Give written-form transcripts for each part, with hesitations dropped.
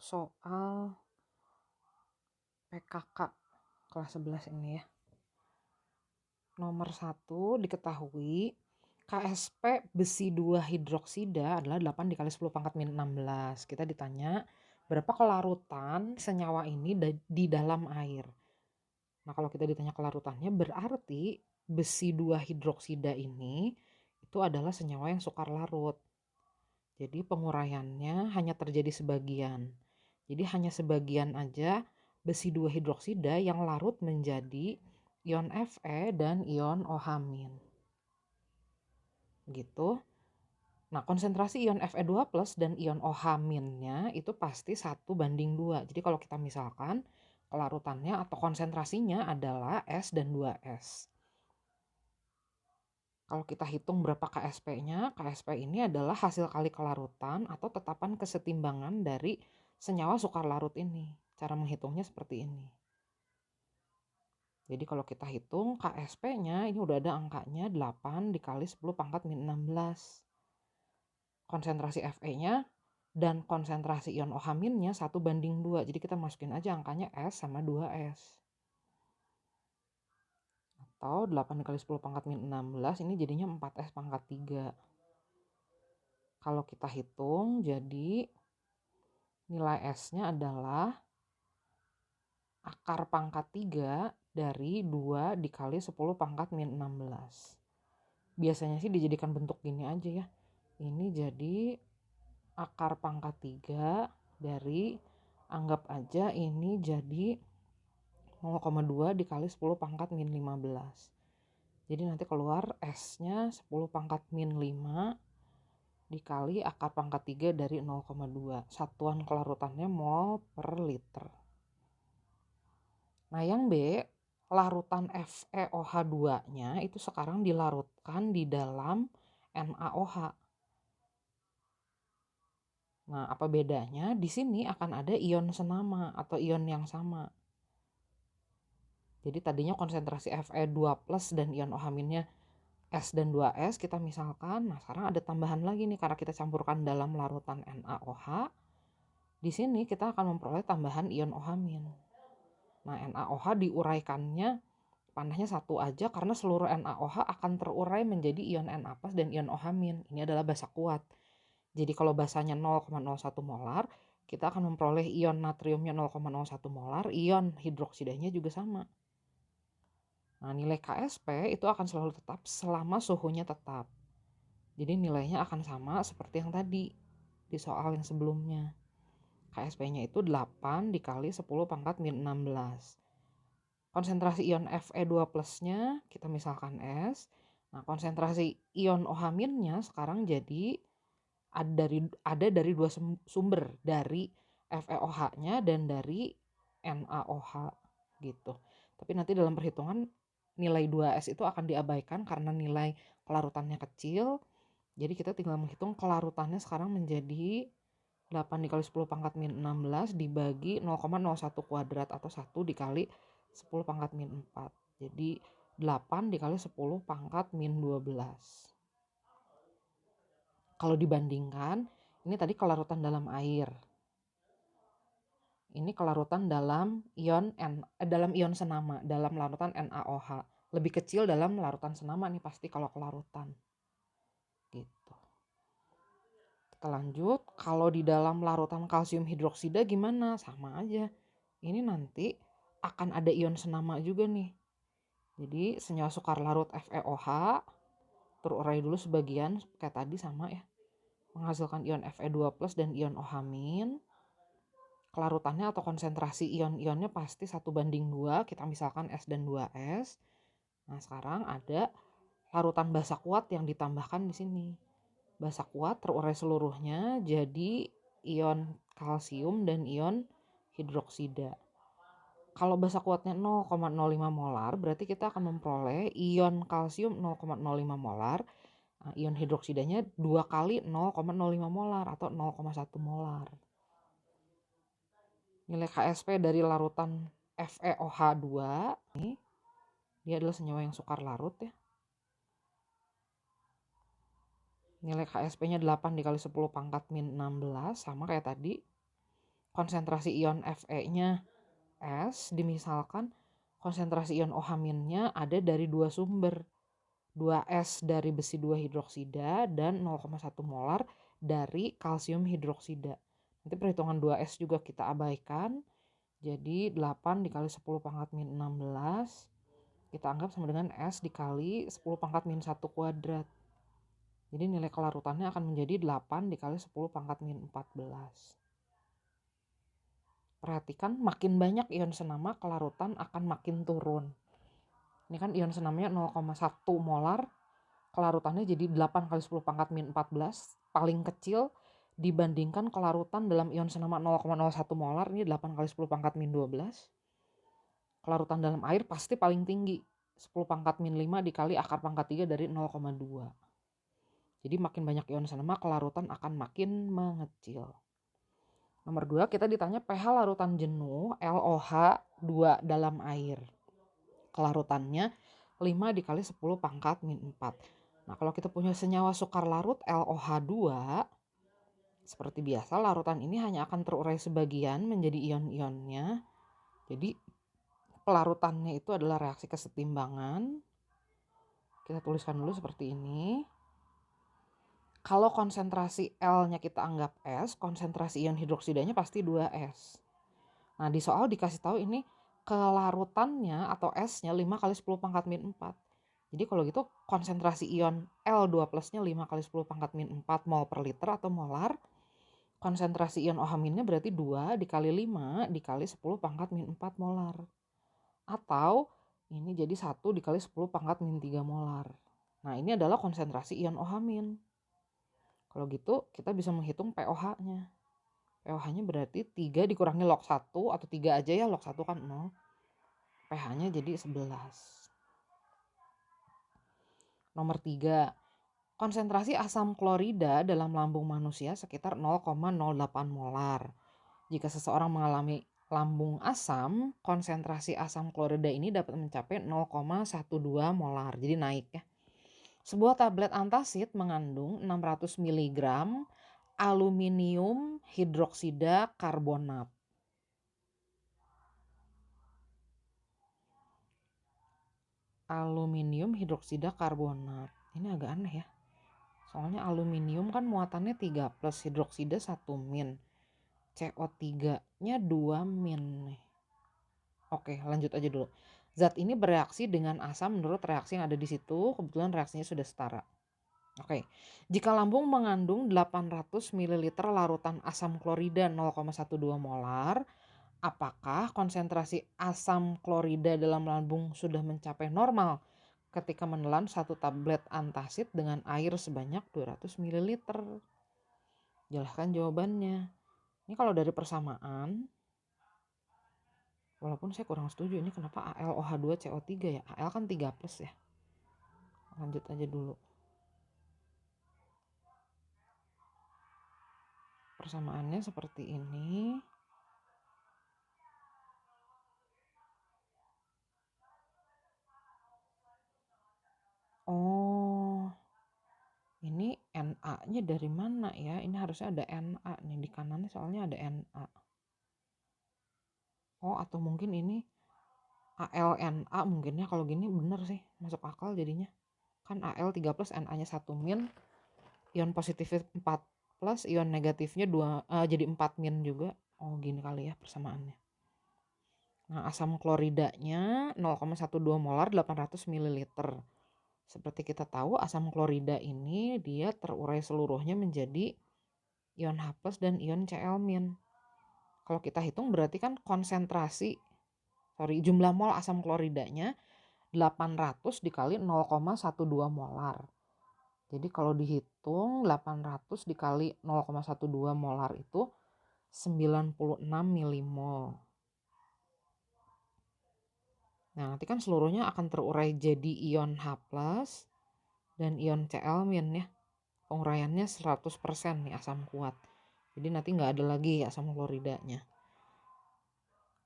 soal PKK kelas 11 ini ya. Nomor 1 diketahui KSP besi 2 hidroksida adalah 8 dikali 10 pangkat min 16. Kita ditanya berapa kelarutan senyawa ini di dalam air. Nah, kalau kita ditanya kelarutannya berarti besi 2 hidroksida ini itu adalah senyawa yang sukar larut. Jadi penguraiannya hanya terjadi sebagian. Jadi hanya sebagian aja besi 2 hidroksida yang larut menjadi ion Fe dan ion OH-. Gitu. Nah, konsentrasi ion Fe2+ dan ion OH-nya itu pasti 1:2. Jadi kalau kita misalkan kelarutannya atau konsentrasinya adalah S dan 2S. Kalau kita hitung berapa KSP-nya, KSP ini adalah hasil kali kelarutan atau tetapan kesetimbangan dari senyawa sukar larut ini. Cara menghitungnya seperti ini. Jadi kalau kita hitung KSP-nya ini udah ada angkanya 8 dikali 10 pangkat min 16. Konsentrasi Fe-nya dan konsentrasi ion OH-nya 1:2. Jadi kita masukin aja angkanya S sama 2S. Atau 8 dikali 10 pangkat min 16 ini jadinya 4S pangkat 3. Kalau kita hitung jadi nilai S-nya adalah akar pangkat 3 dari 2 dikali 10 pangkat min 16. Biasanya sih dijadikan bentuk gini aja ya. Ini jadi akar pangkat 3 dari, anggap aja ini jadi 0,2 dikali 10 pangkat min 15. Jadi nanti keluar S-nya 10 pangkat min 5 dikali akar pangkat 3 dari 0,2. Satuan kelarutannya mol per liter. Nah yang B, larutan FeOH2-nya itu sekarang dilarutkan di dalam NaOH. Nah, apa bedanya? Di sini akan ada ion senama atau ion yang sama. Jadi tadinya konsentrasi Fe2+ dan ion OH-nya S dan 2S kita misalkan. Nah, sekarang ada tambahan lagi nih karena kita campurkan dalam larutan NaOH. Di sini kita akan memperoleh tambahan ion OH-. Nah, NaOH diuraikannya panahnya 1 aja karena seluruh NaOH akan terurai menjadi ion Na+ dan ion OH-. Ini adalah basa kuat. Jadi kalau basanya 0,01 molar, kita akan memperoleh ion natriumnya 0,01 molar, ion hidroksidanya juga sama. Nah, nilai KSP itu akan selalu tetap selama suhunya tetap. Jadi nilainya akan sama seperti yang tadi di soal yang sebelumnya. KSP-nya itu 8 dikali 10 pangkat min 16. Konsentrasi ion Fe2+-nya kita misalkan S. Nah, konsentrasi ion OH-nya sekarang jadi ada dari 2 sumber, dari FeOH-nya dan dari NaOH gitu. Tapi nanti dalam perhitungan nilai 2S itu akan diabaikan karena nilai kelarutannya kecil. Jadi kita tinggal menghitung kelarutannya sekarang menjadi 8 dikali 10 pangkat min 16 dibagi 0,01 kuadrat atau 1 dikali 10 pangkat min 4. Jadi 8 dikali 10 pangkat min 12. Kalau dibandingkan, ini tadi kelarutan dalam air. Ini kelarutan dalam ion senama, dalam larutan NaOH. Lebih kecil dalam larutan senama nih pasti kalau kelarutan. Gitu. Kita lanjut, kalau di dalam larutan kalsium hidroksida gimana? Sama aja. Ini nanti akan ada ion senama juga nih. Jadi senyawa sukar larut FeOH terurai dulu sebagian kayak tadi sama ya. Menghasilkan ion Fe2+ dan ion OH-. Kelarutannya atau konsentrasi ion-ionnya pasti 1:2, kita misalkan S dan 2S. Nah, sekarang ada larutan basa kuat yang ditambahkan di sini. Basa kuat terurai seluruhnya jadi ion kalsium dan ion hidroksida. Kalau basa kuatnya 0,05 molar, berarti kita akan memperoleh ion kalsium 0,05 molar. Nah, ion hidroksidanya 2 kali 0,05 molar atau 0,1 molar. Nilai KSP dari larutan FeOH2 ini, dia adalah senyawa yang sukar larut ya. Nilai KSP-nya 8 dikali 10 pangkat min 16 sama kayak tadi. konsentrasi ion Fe-nya S, dimisalkan konsentrasi ion OH- ada dari dua sumber. 2S dari besi 2 hidroksida dan 0,1 molar dari kalsium hidroksida. Nanti perhitungan 2S juga kita abaikan. Jadi 8 dikali 10 pangkat min 16 kita anggap sama dengan S dikali 10 pangkat min 1 kuadrat. Jadi nilai kelarutannya akan menjadi 8 dikali 10 pangkat min 14. Perhatikan makin banyak ion senama kelarutan akan makin turun. Ini kan ion senamnya 0,1 molar, kelarutannya jadi 8 kali 10 pangkat min 14, paling kecil dibandingkan kelarutan dalam ion senama 0,01 molar, ini 8 kali 10 pangkat min 12. Kelarutan dalam air pasti paling tinggi, 10 pangkat min 5 dikali akar pangkat 3 dari 0,2. Jadi makin banyak ion senama kelarutan akan makin mengecil. Nomor 2, kita ditanya pH larutan jenuh LOH 2 dalam air. Kelarutannya 5 dikali 10 pangkat min 4. Nah, kalau kita punya senyawa sukar larut LOH2, seperti biasa larutan ini hanya akan terurai sebagian menjadi ion-ionnya. Jadi pelarutannya itu adalah reaksi kesetimbangan. Kita tuliskan dulu seperti ini. Kalau konsentrasi L-nya kita anggap S, konsentrasi ion hidroksidanya pasti 2S. Nah, di soal dikasih tahu ini kelarutannya atau S-nya 5 kali 10 pangkat min 4. Jadi kalau gitu konsentrasi ion L2 plusnya 5 kali 10 pangkat min 4 mol per liter atau molar. Konsentrasi ion OH- berarti 2 dikali 5 dikali 10 pangkat min 4 molar. Atau ini jadi 1 dikali 10 pangkat min 3 molar. Nah, ini adalah konsentrasi ion OH-. Kalau gitu kita bisa menghitung pOH-nya. pOH-nya berarti 3 dikurangi log 1 atau 3 aja ya, log 1 kan 0. pH-nya jadi 11. Nomor 3, konsentrasi asam klorida dalam lambung manusia sekitar 0,08 molar. Jika seseorang mengalami lambung asam, konsentrasi asam klorida ini dapat mencapai 0,12 molar. Jadi naik ya. Sebuah tablet antasid mengandung 600 mg aluminium hidroksida karbonat. Aluminium hidroksida karbonat. Ini agak aneh ya. Soalnya aluminium kan muatannya 3 plus, hidroksida 1 min. CO3-nya 2 min nih. Oke, lanjut aja dulu. Zat ini bereaksi dengan asam menurut reaksi yang ada di situ. Kebetulan reaksinya sudah setara. Oke, jika lambung mengandung 800 ml larutan asam klorida 0,12 molar, apakah konsentrasi asam klorida dalam lambung sudah mencapai normal ketika menelan 1 tablet antasid dengan air sebanyak 200 ml? Jelaskan jawabannya. Ini kalau dari persamaan, walaupun saya kurang setuju ini kenapa AlOH2CO3 ya. Al kan 3 plus ya. Lanjut aja dulu. Persamaannya seperti ini. Oh, ini Na-nya dari mana ya? Ini harusnya ada Na nih di kanannya, soalnya ada Na. Oh, atau mungkin ini AlNa mungkin ya. Kalau gini bener sih, masuk akal jadinya. Kan Al 3 plus, Na-nya 1 min. Ion positifnya 4 plus, ion negatifnya 2, jadi 4 min juga. Oh, gini kali ya persamaannya. Nah, asam kloridanya 0,12 molar 800 ml. Seperti kita tahu asam klorida ini dia terurai seluruhnya menjadi ion H+ dan ion Cl-. Kalau kita hitung berarti kan jumlah mol asam kloridanya 800 dikali 0,12 molar. Jadi kalau dihitung 800 dikali 0,12 molar itu 96 milimol. Nah, nanti kan seluruhnya akan terurai jadi ion H+ dan ion Cl- ya. Penguraiannya 100% nih asam kuat. Jadi nanti nggak ada lagi asam kloridanya.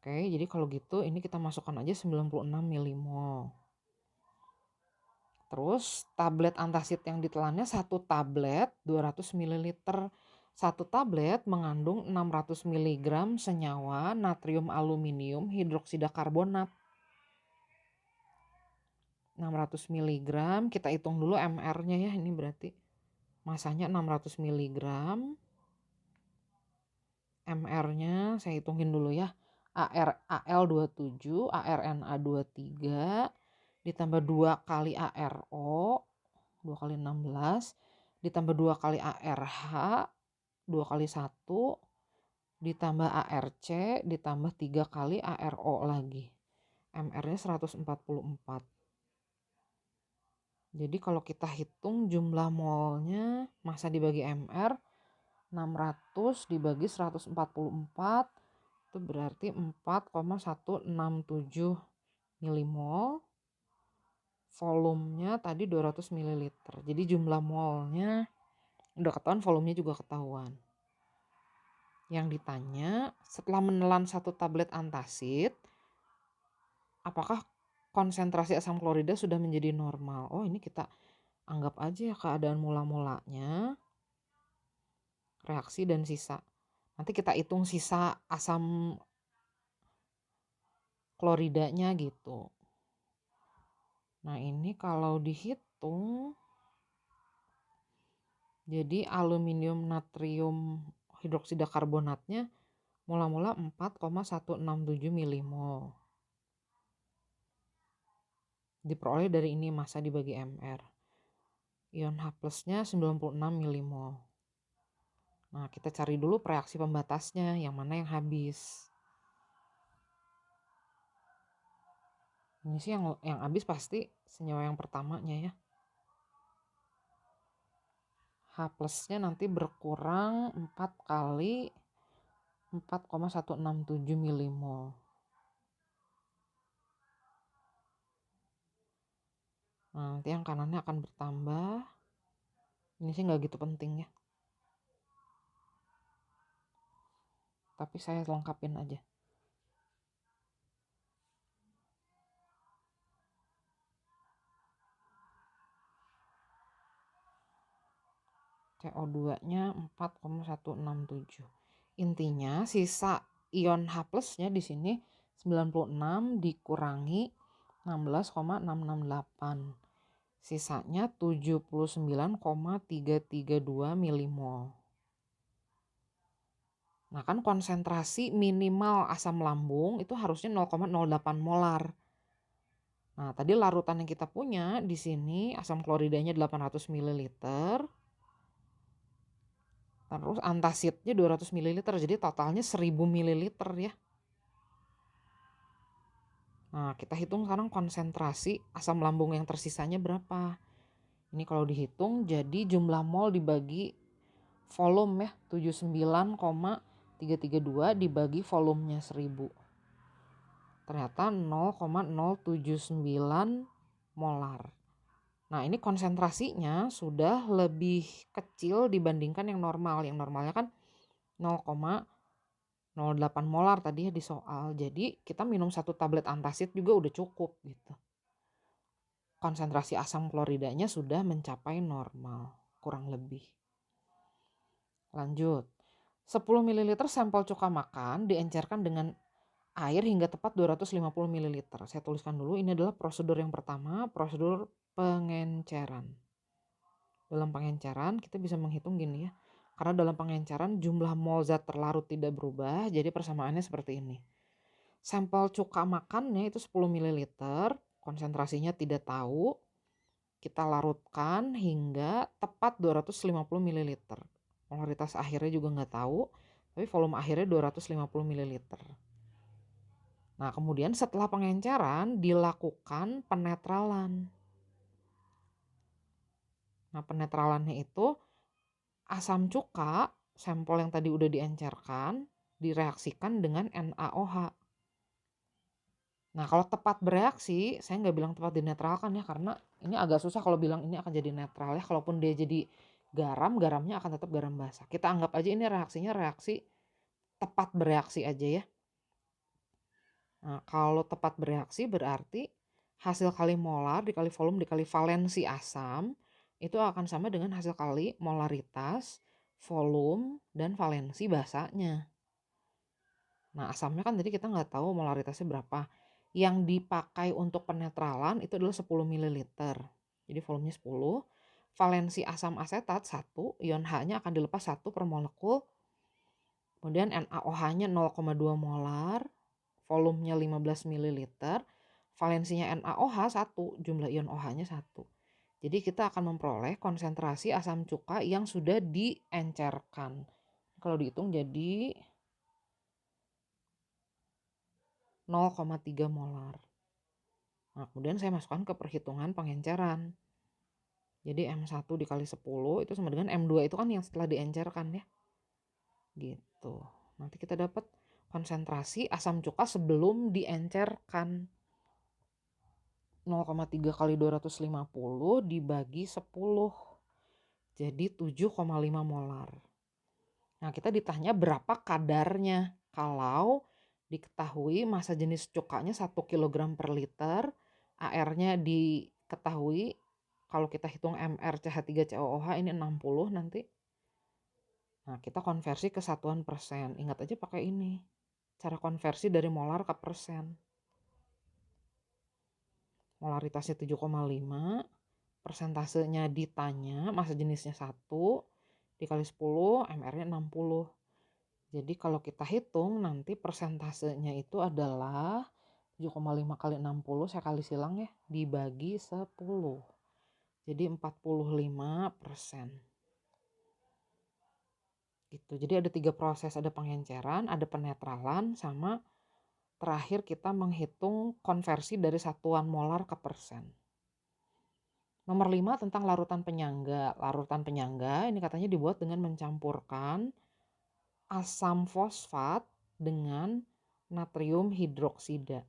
Oke, jadi kalau gitu ini kita masukkan aja 96 milimol. Terus tablet antasid yang ditelannya 1 tablet 200 ml. Satu tablet mengandung 600 mg senyawa natrium aluminium hidroksida karbonat. 600 mg, kita hitung dulu mR-nya ya, ini berarti masanya 600 mg. MR-nya saya hitungin dulu ya. AL27, ARNA23 ditambah 2 kali ARO 2 kali 16 ditambah 2 kali ARH 2 kali 1 ditambah ARC ditambah 3 kali ARO lagi. MR-nya 144. Jadi kalau kita hitung jumlah molnya massa dibagi MR 600 dibagi 144 itu berarti 4,167 milimol. Volumenya tadi 200 ml. Jadi jumlah molnya udah ketahuan, volumenya juga ketahuan. Yang ditanya, setelah menelan 1 tablet antasid, apakah konsentrasi asam klorida sudah menjadi normal? Oh, ini kita anggap aja ya keadaan mula-mulanya, reaksi dan sisa. Nanti kita hitung sisa asam kloridanya gitu. Nah, ini kalau dihitung, jadi aluminium natrium hidroksida karbonatnya mula-mula 4,167 milimol. Diperoleh dari ini massa dibagi MR. Ion H plusnya 96 milimol. Nah, kita cari dulu reaksi pembatasnya, yang mana yang habis. Ini sih yang habis pasti senyawa yang pertamanya ya. H plusnya nanti berkurang 4 kali 4,167 milimol. Nah, nanti yang kanannya akan bertambah. Ini sih nggak gitu penting ya. Tapi saya lengkapin aja. CO2-nya 4,167. Intinya sisa ion H plusnya di sini 96 dikurangi 16,668. Sisanya 79,332 milimol. Nah, kan konsentrasi minimal asam lambung itu harusnya 0,08 molar. Nah, tadi larutan yang kita punya di sini asam kloridanya 800 ml. Terus antasidnya 200 ml, jadi totalnya 1000 ml ya. Nah, kita hitung sekarang konsentrasi asam lambung yang tersisanya berapa. Ini kalau dihitung jadi jumlah mol dibagi volume ya, 79,332 dibagi volumenya 1000. Ternyata 0,079 molar. Nah, ini konsentrasinya sudah lebih kecil dibandingkan yang normal. Yang normalnya kan 0,08 molar tadi ya di soal. Jadi kita minum 1 tablet antasid juga udah cukup gitu. Konsentrasi asam kloridanya sudah mencapai normal, kurang lebih. Lanjut. 10 ml sampel cuka makan diencerkan dengan air hingga tepat 250 ml. Saya tuliskan dulu, ini adalah prosedur yang pertama, prosedur pengenceran. Dalam pengenceran kita bisa menghitung gini ya. Karena dalam pengenceran jumlah mol zat terlarut tidak berubah, jadi persamaannya seperti ini. Sampel cuka makannya itu 10 ml, konsentrasinya tidak tahu. Kita larutkan hingga tepat 250 ml. Molaritas akhirnya juga nggak tahu, tapi volume akhirnya 250 ml. Nah, kemudian setelah pengenceran dilakukan penetralan. Nah, penetralannya itu asam cuka, sampel yang tadi udah diencerkan, direaksikan dengan NaOH. Nah, kalau tepat bereaksi, saya nggak bilang tepat dinetralkan ya, karena ini agak susah kalau bilang ini akan jadi netral ya. Kalaupun dia jadi garam, garamnya akan tetap garam basah. Kita anggap aja ini reaksinya reaksi tepat bereaksi aja ya. Nah, kalau tepat bereaksi berarti hasil kali molar dikali volume dikali valensi asam itu akan sama dengan hasil kali molaritas volume, dan valensi basanya. Nah, asamnya kan tadi kita nggak tahu molaritasnya berapa. Yang dipakai untuk penetralan itu adalah 10 ml. Jadi volumenya 10. Valensi asam asetat 1, ion H-nya akan dilepas 1 per molekul. Kemudian NaOH-nya 0,2 molar, volumenya 15 ml. Valensinya NaOH 1, jumlah ion OH-nya 1. Jadi kita akan memperoleh konsentrasi asam cuka yang sudah diencerkan. Kalau dihitung jadi 0,3 molar. Nah, kemudian saya masukkan ke perhitungan pengenceran. Jadi M1 dikali 10 itu sama dengan M2 itu kan yang setelah diencerkan ya. Gitu. Nanti kita dapat konsentrasi asam cuka sebelum diencerkan. 0,3 kali 250 dibagi 10. Jadi 7,5 molar. Nah, kita ditanya berapa kadarnya. Kalau diketahui massa jenis cukanya 1 kg per liter, AR-nya diketahui, kalau kita hitung MrCH3COOH ini 60 nanti. Nah, kita konversi ke satuan persen. Ingat aja pakai ini. Cara konversi dari molar ke persen. Molaritasnya 7,5. Persentasenya ditanya, massa jenisnya 1. Dikali 10, MR-nya 60. Jadi kalau kita hitung nanti persentasenya itu adalah 7,5 kali 60, saya kali silang ya, dibagi 10. Jadi 45%. Gitu. Jadi ada 3 proses, ada pengenceran, ada penetralan, sama terakhir kita menghitung konversi dari satuan molar ke persen. Nomor 5 tentang larutan penyangga. Larutan penyangga ini katanya dibuat dengan mencampurkan asam fosfat dengan natrium hidroksida.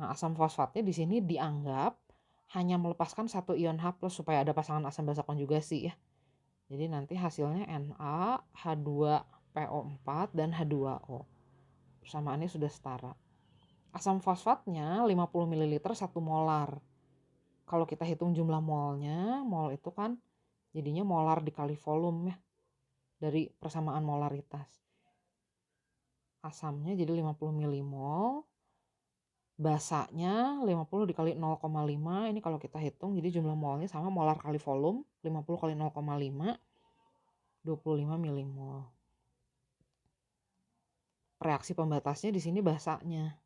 Nah, asam fosfatnya di sini dianggap hanya melepaskan 1 ion H+ supaya ada pasangan asam basa konjugasi ya. Jadi nanti hasilnya Na, H2PO4 dan H2O. Persamaannya sudah setara. Asam fosfatnya 50 ml 1 molar. Kalau kita hitung jumlah molnya, mol itu kan jadinya molar dikali volume ya, dari persamaan molaritas. Asamnya jadi 50 milimol, basanya 50 dikali 0,5, ini kalau kita hitung jadi jumlah molnya sama molar kali volume, 50 kali 0,5, 25 milimol. Reaksi pembatasnya di sini basanya.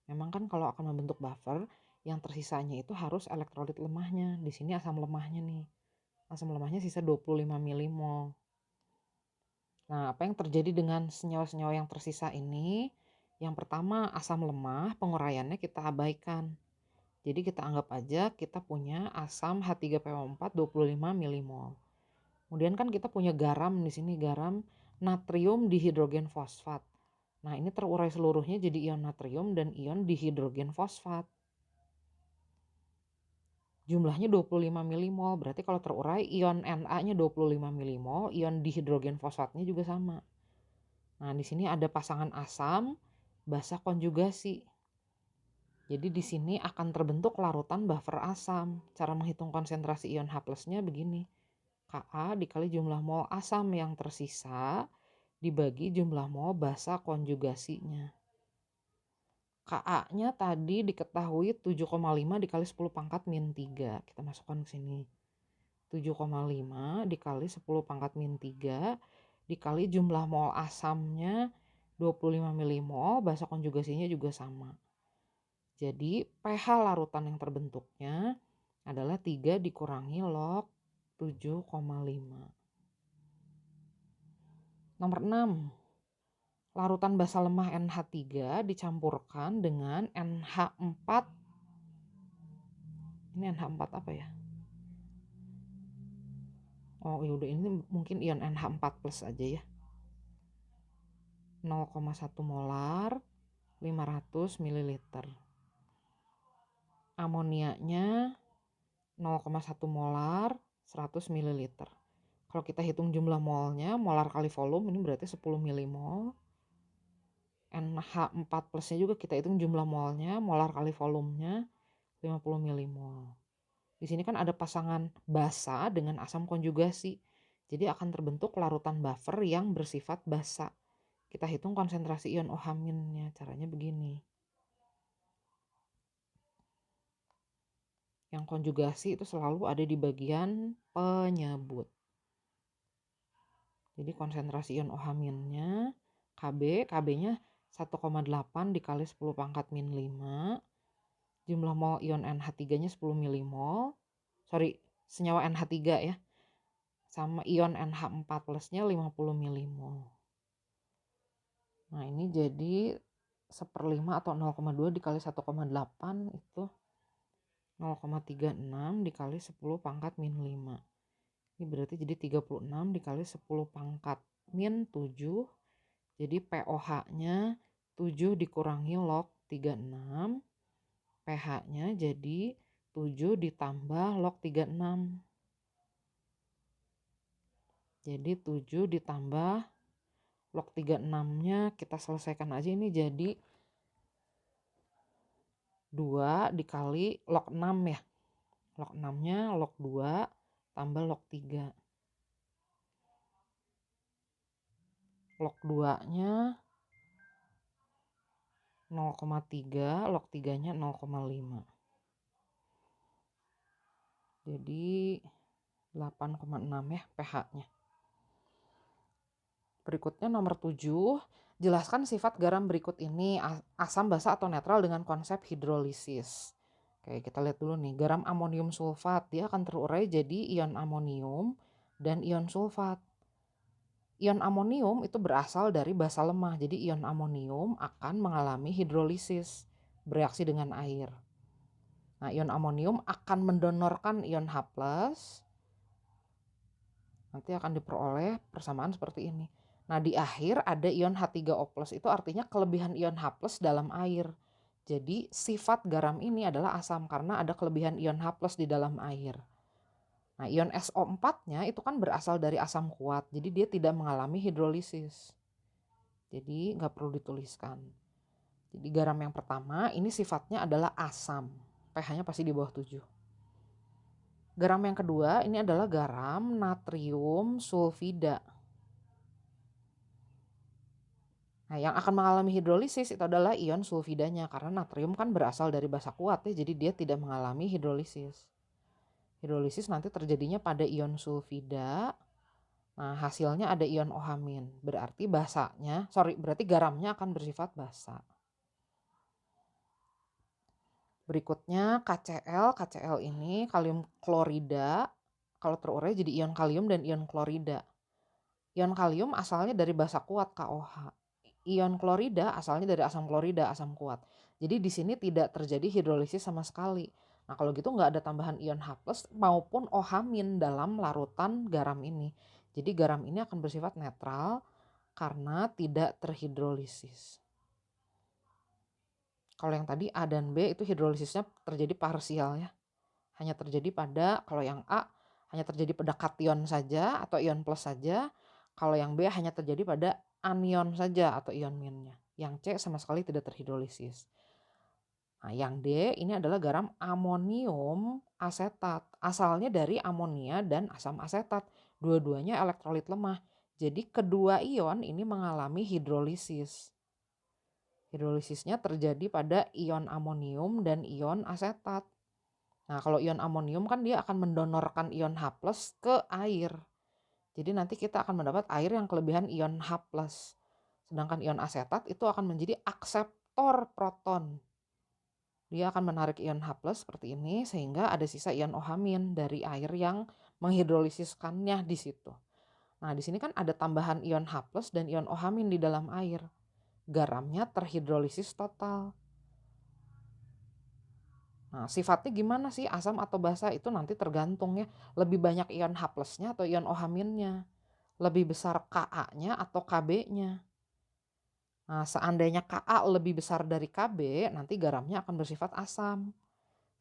Memang kan kalau akan membentuk buffer, yang tersisanya itu harus elektrolit lemahnya. Di sini asam lemahnya nih. Asam lemahnya sisa 25 milimol. Nah, apa yang terjadi dengan senyawa-senyawa yang tersisa ini? Yang pertama, asam lemah, penguraiannya kita abaikan. Jadi kita anggap aja kita punya asam H3PO4 25 milimol. Kemudian kan kita punya garam di sini, garam natrium dihidrogen fosfat. Nah, ini terurai seluruhnya jadi ion natrium dan ion dihidrogen fosfat. Jumlahnya 25 milimol, berarti kalau terurai ion Na-nya 25 milimol, ion dihidrogen fosfatnya juga sama. Nah, di sini ada pasangan asam basa konjugasi. Jadi di sini akan terbentuk larutan buffer asam. Cara menghitung konsentrasi ion H+-nya begini. Ka dikali jumlah mol asam yang tersisa dibagi jumlah mol basa konjugasinya. Ka-nya tadi diketahui 7,5 dikali 10 pangkat min 3. Kita masukkan ke sini. 7,5 dikali 10 pangkat min 3 dikali jumlah mol asamnya 25 milimol, basa konjugasinya juga sama. Jadi pH larutan yang terbentuknya adalah 3 dikurangi log 7,5. Nomor 6. Larutan basa lemah NH3 dicampurkan dengan NH4. Ini NH4 apa ya? Oh yaudah, ini mungkin ion NH4+ aja ya. 0,1 molar 500 ml. Amoniaknya 0,1 molar 100 ml. Kalau kita hitung jumlah molnya, molar kali volume, ini berarti 10 milimol. NH4+-nya juga kita hitung jumlah molnya, molar kali volumenya 50 milimol. Di sini kan ada pasangan basa dengan asam konjugasi. Jadi akan terbentuk larutan buffer yang bersifat basa. Kita hitung konsentrasi ion OH-nya, caranya begini. Yang konjugasi itu selalu ada di bagian penyebut. Jadi konsentrasi ion OH-nya KB-nya 1,8 dikali 10 pangkat min 5. Jumlah mol ion NH3-nya 10 milimol. Senyawa NH3 ya. Sama ion NH4 plusnya 50 milimol. Nah, ini jadi 1/5 atau 0,2 dikali 1,8 itu 0,36 dikali 10 pangkat min 5. Ini berarti jadi 36 dikali 10 pangkat min 7. Jadi POH-nya 7 dikurangi log 36. pH-nya jadi 7 ditambah log 36. Jadi 7 ditambah log 36-nya kita selesaikan aja, ini jadi 2 dikali log 6 ya. Log 6-nya log 2 tambah log 3. Log 2-nya 0,3, log 3-nya 0,5. Jadi 8,6 ya pH-nya. Berikutnya nomor 7, jelaskan sifat garam berikut ini, asam, basa, atau netral dengan konsep hidrolisis. Oke, kita lihat dulu nih, garam amonium sulfat, dia akan terurai jadi ion amonium dan ion sulfat. Ion amonium itu berasal dari basa lemah, jadi ion amonium akan mengalami hidrolisis, bereaksi dengan air. Nah, ion amonium akan mendonorkan ion H+, nanti akan diperoleh persamaan seperti ini. Nah, di akhir ada ion H3O+, itu artinya kelebihan ion H+ dalam air. Jadi sifat garam ini adalah asam karena ada kelebihan ion H+ di dalam air. Nah, ion SO4-nya itu kan berasal dari asam kuat, jadi dia tidak mengalami hidrolisis. Jadi nggak perlu dituliskan. Jadi garam yang pertama ini sifatnya adalah asam, pH-nya pasti di bawah 7. Garam yang kedua ini adalah garam natrium sulfida. Nah, yang akan mengalami hidrolisis itu adalah ion sulfidanya karena natrium kan berasal dari basa kuat ya, jadi dia tidak mengalami hidrolisis. Hidrolisis nanti terjadinya pada ion sulfida. Nah, hasilnya ada ion OH-. Berarti berarti garamnya akan bersifat basa. Berikutnya KCl. KCl ini kalium klorida. Kalau terurai jadi ion kalium dan ion klorida. Ion kalium asalnya dari basa kuat KOH. Ion klorida asalnya dari asam klorida, asam kuat. Jadi di sini tidak terjadi hidrolisis sama sekali. Nah, kalau gitu nggak ada tambahan ion H+ maupun OH- dalam larutan garam ini. Jadi garam ini akan bersifat netral karena tidak terhidrolisis. Kalau yang tadi A dan B itu hidrolisisnya terjadi parsial ya. Hanya terjadi kalau yang A hanya terjadi pada kation saja atau ion plus saja. Kalau yang B hanya terjadi pada anion saja atau ion minnya. Yang C sama sekali tidak terhidrolisis. Nah, yang D ini adalah garam amonium asetat. Asalnya dari amonia dan asam asetat. Dua-duanya elektrolit lemah. Jadi kedua ion ini mengalami hidrolisis. Hidrolisisnya terjadi pada ion amonium dan ion asetat. Nah, kalau ion amonium kan dia akan mendonorkan ion H+ ke air. Jadi nanti kita akan mendapat air yang kelebihan ion H+. Sedangkan ion asetat itu akan menjadi akseptor proton. Dia akan menarik ion H+ seperti ini sehingga ada sisa ion OH- dari air yang menghidrolisiskannya di situ. Nah, di sini kan ada tambahan ion H+ dan ion OH- di dalam air. Garamnya terhidrolisis total. Nah, sifatnya gimana sih asam atau basa itu nanti tergantung ya. Lebih banyak ion H+-nya atau ion OH-nya. Lebih besar Ka-nya atau Kb-nya. Nah, seandainya Ka lebih besar dari Kb, nanti garamnya akan bersifat asam.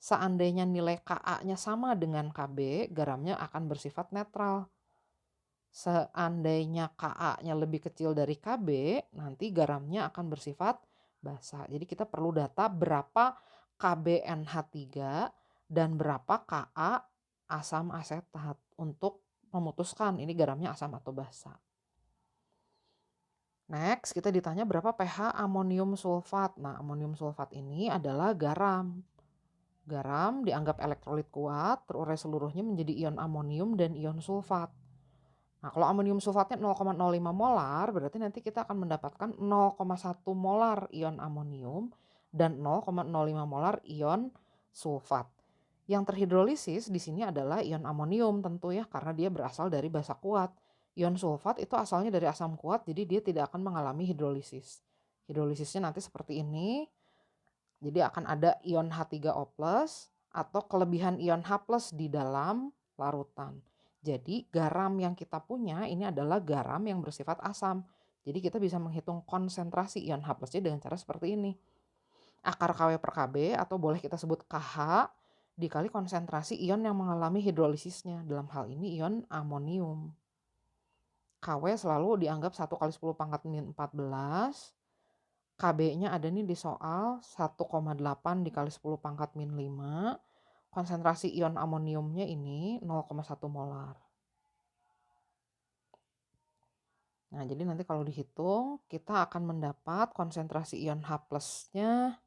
Seandainya nilai Ka-nya sama dengan Kb, garamnya akan bersifat netral. Seandainya Ka-nya lebih kecil dari Kb, nanti garamnya akan bersifat basa. Jadi kita perlu data berapa KBNH3 dan berapa Ka asam asetat untuk memutuskan ini garamnya asam atau basa. Next, kita ditanya berapa pH amonium sulfat. Nah, amonium sulfat ini adalah garam. Garam dianggap elektrolit kuat, terurai seluruhnya menjadi ion amonium dan ion sulfat. Nah, kalau amonium sulfatnya 0,05 molar, berarti nanti kita akan mendapatkan 0,1 molar ion amonium dan 0,05 molar ion sulfat. Yang terhidrolisis di sini adalah ion amonium tentu ya, karena dia berasal dari basa kuat. Ion sulfat itu asalnya dari asam kuat, jadi dia tidak akan mengalami hidrolisis. Hidrolisisnya nanti seperti ini. Jadi akan ada ion H3O+ atau kelebihan ion H+ di dalam larutan. Jadi garam yang kita punya ini adalah garam yang bersifat asam. Jadi kita bisa menghitung konsentrasi ion H+-nya dengan cara seperti ini. Akar Kw per Kb atau boleh kita sebut Kh dikali konsentrasi ion yang mengalami hidrolisisnya. Dalam hal ini ion amonium. Kw selalu dianggap 1 kali 10 pangkat min 14. Kb-nya ada nih di soal 1,8 dikali 10 pangkat min 5. Konsentrasi ion amoniumnya ini 0,1 molar. Nah, jadi nanti kalau dihitung, kita akan mendapat konsentrasi ion H+-nya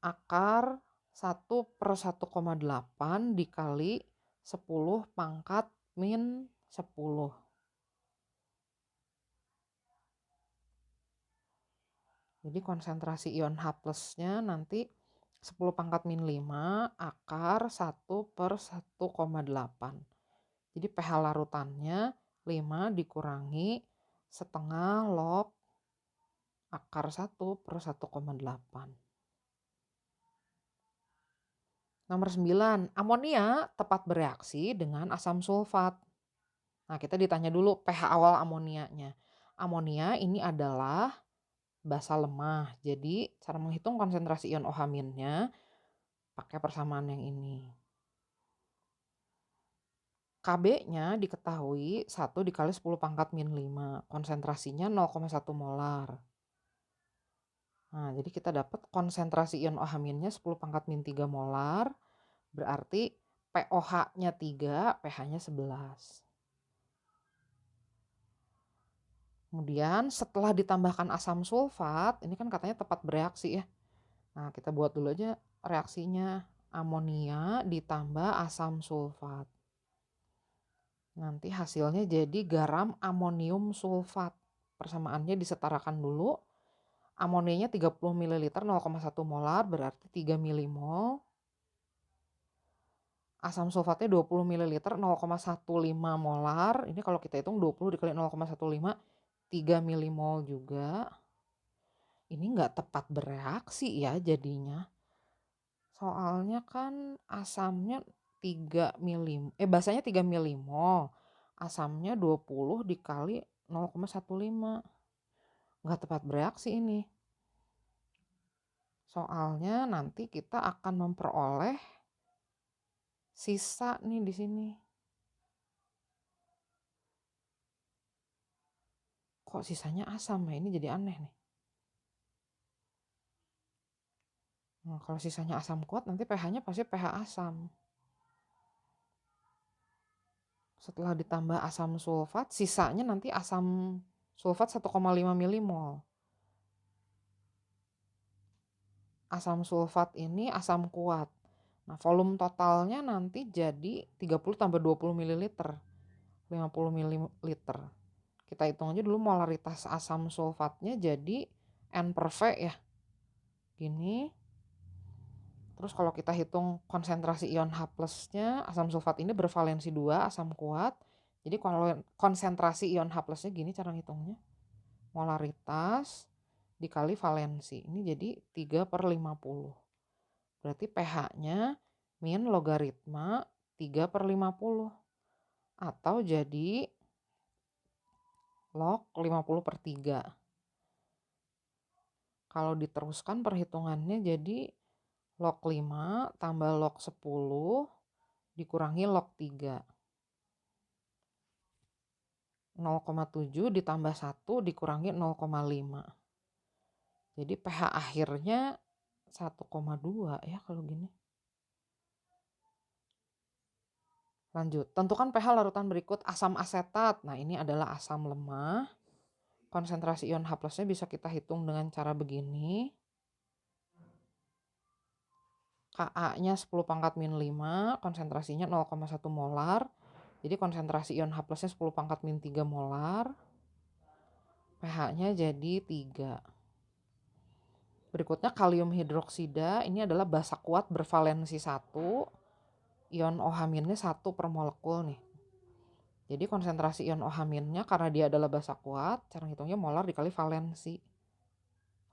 akar 1/1,8 dikali 10 pangkat min 10. Jadi konsentrasi ion H+-nya nanti 10 pangkat min 5 akar 1/1,8. Jadi pH larutannya 5 dikurangi setengah log akar 1/1,8. Nomor 9, amonia tepat bereaksi dengan asam sulfat. Nah, kita ditanya dulu pH awal amonianya. Amonia ini adalah basa lemah. Jadi cara menghitung konsentrasi ion OH- pakai persamaan yang ini. Kb-nya diketahui 1 dikali 10 pangkat min 5. Konsentrasinya 0,1 molar. Nah, jadi kita dapat konsentrasi ion OH- 10 pangkat min 3 molar. Berarti POH-nya 3, pH-nya 11. Kemudian setelah ditambahkan asam sulfat, ini kan katanya tepat bereaksi ya. Nah, kita buat dulu aja reaksinya. Amonia ditambah asam sulfat. Nanti hasilnya jadi garam amonium sulfat. Persamaannya disetarakan dulu. Amonianya 30 ml 0,1 molar berarti 3 milimol. Asam sulfatnya 20 ml 0,15 molar. Ini kalau kita hitung 20 dikali 0,15, 3 milimol juga. Ini nggak tepat bereaksi ya jadinya. Soalnya kan asamnya 3 milimol, basanya 3 milimol. Asamnya 20 dikali 0,15. Nggak tepat bereaksi ini. Soalnya nanti kita akan memperoleh sisa nih di sini. Kok sisanya asam ya? Ini jadi aneh nih. Nah, kalau sisanya asam kuat nanti pH-nya pasti pH asam. Setelah ditambah asam sulfat, sisanya nanti asam sulfat 1,5 milimol. Asam sulfat ini asam kuat. Nah, volume totalnya nanti jadi 30 tambah 20 ml. 50 ml. Kita hitung aja dulu molaritas asam sulfatnya jadi N per V ya. Gini. Terus kalau kita hitung konsentrasi ion H+-nya, asam sulfat ini bervalensi 2, asam kuat. Jadi kalau konsentrasi ion H+-nya gini cara ngitungnya. Molaritas dikali valensi. Ini jadi 3/50. Berarti pH-nya min logaritma 3/50. Atau jadi log 50/3. Kalau diteruskan perhitungannya jadi log 5 tambah log 10 dikurangi log 3. 0,7 ditambah 1 dikurangi 0,5. Jadi pH akhirnya 1,2 ya kalau gini. Lanjut, tentukan pH larutan berikut asam asetat. Nah, ini adalah asam lemah. Konsentrasi ion H+-nya bisa kita hitung dengan cara begini. Ka-nya 10 pangkat min 5, konsentrasinya 0,1 molar. Jadi konsentrasi ion H+-nya 10 pangkat min 3 molar. pH-nya jadi 3. Berikutnya kalium hidroksida, ini adalah basa kuat bervalensi 1. Ion OH- 1 per molekul nih. Jadi konsentrasi ion OH- karena dia adalah basa kuat, cara hitungnya molar dikali valensi.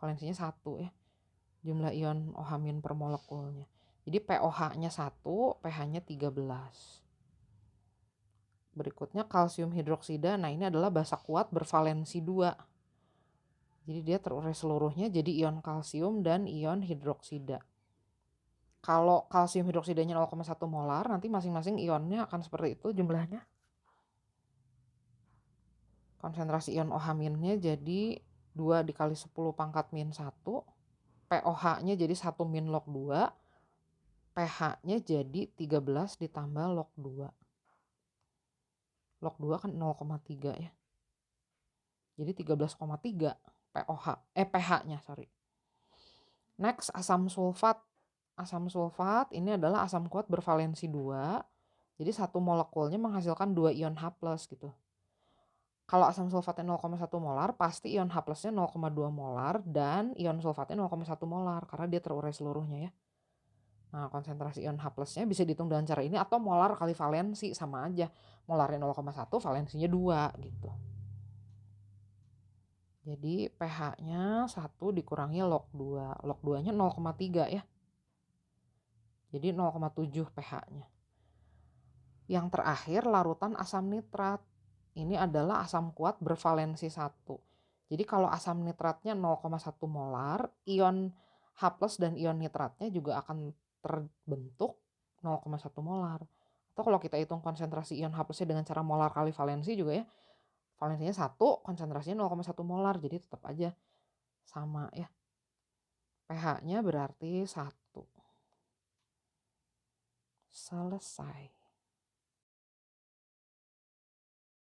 Valensinya 1 ya. Jumlah ion OH- per molekulnya. Jadi POH-nya 1, pH-nya 13. Berikutnya kalsium hidroksida, nah ini adalah basa kuat bervalensi 2. Jadi dia terurai seluruhnya jadi ion kalsium dan ion hidroksida. Kalau kalsium hidroksidanya 0,1 molar, nanti masing-masing ionnya akan seperti itu jumlahnya. Konsentrasi ion OH- jadi 2 dikali 10 pangkat min 1. POH-nya jadi 1 min log 2. pH-nya jadi 13 ditambah log 2. Log 2 kan 0,3 ya. Jadi 13,3 pH-nya, sorry. Next, asam sulfat. Asam sulfat ini adalah asam kuat bervalensi 2. Jadi satu molekulnya menghasilkan 2 ion H+ gitu. Kalau asam sulfatnya 0,1 molar, pasti ion H+-nya 0,2 molar dan ion sulfatnya 0,1 molar karena dia terurai seluruhnya ya. Nah, konsentrasi ion H+-nya bisa dihitung dengan cara ini atau molar kali valensi, sama aja. Molarnya 0,1, valensinya 2 gitu. Jadi pH-nya 1 dikurangi log 2. Log 2-nya 0,3 ya. Jadi 0,7 pH-nya. Yang terakhir larutan asam nitrat. Ini adalah asam kuat bervalensi 1. Jadi kalau asam nitratnya 0,1 molar, ion H+ dan ion nitratnya juga akan terbentuk 0,1 molar. Atau kalau kita hitung konsentrasi ion H+-nya dengan cara molar kali valensi juga ya. Valensinya 1, konsentrasinya 0,1 molar. Jadi tetap aja sama ya. pH-nya berarti 1. Selesai.